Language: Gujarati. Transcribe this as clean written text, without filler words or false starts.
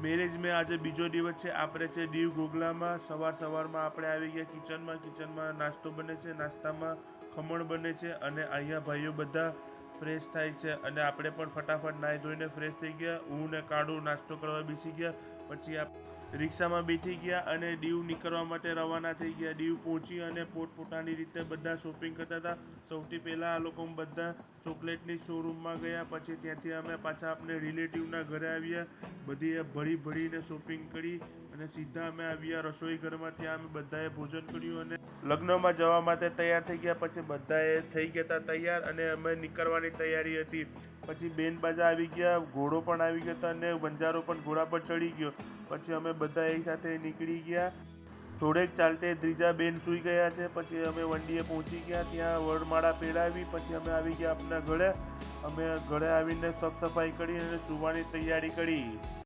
મેરેજ આજે બીજો દિવસ છે. આપણે છે દીવ ગોગલામાં. સવારમાં આપણે આવી ગયા કિચનમાં નાસ્તો બને છે. નાસ્તામાં ખમણ બને છે અને અહીંયા ભાઈઓ બધા ફ્રેશ થાય છે અને આપણે પણ ફટાફટ નાહી ધોઈને ફ્રેશ થઈ ગયા. હું ને કાળુ નાસ્તો કરવા બેસી ગયા. પછી રિક્ષામાં બેઠી ગયા અને દીવ નીકળવા માટે રવાના થઈ ગયા. દીવ પહોંચી અને પોતપોતાની રીતે બધા શોપિંગ કરતા હતા. સૌથી પહેલાં આ લોકો બધા ચોકલેટની શોરૂમમાં ગયા. પછી ત્યાંથી અમે પાછા આપણે રિલેટિવના ઘરે આવ્યા. બધી ભરીને શોપિંગ કરી અને સીધા અમે આવ્યા રસોઈ ઘરમાં. ત્યાં અમે બધાએ ભોજન કર્યું અને લગ્નમાં જવા માટે તૈયાર થઈ ગયા. પછી બધાએ થઈ ગયા હતા તૈયાર અને અમે નીકળવાની તૈયારી હતી. પછી બેન બાજા આવી ગયા, ઘોડો પણ આવી ગયો હતો અને બંજારો પણ ઘોડા પર ચડી ગયો. પછી અમે બધા એક સાથે નીકળી ગયા. થોડેક ચાલતે ત્રીજા બેન સૂઈ ગયા છે. પછી અમે વંડીએ પહોંચી ગયા. ત્યાં વરમાળા પહેરાવી. પછી અમે આવી ગયા આપણા ઘરે. અમે ઘરે આવીને સાફ સફાઈ કરી અને સૂવાની તૈયારી કરી.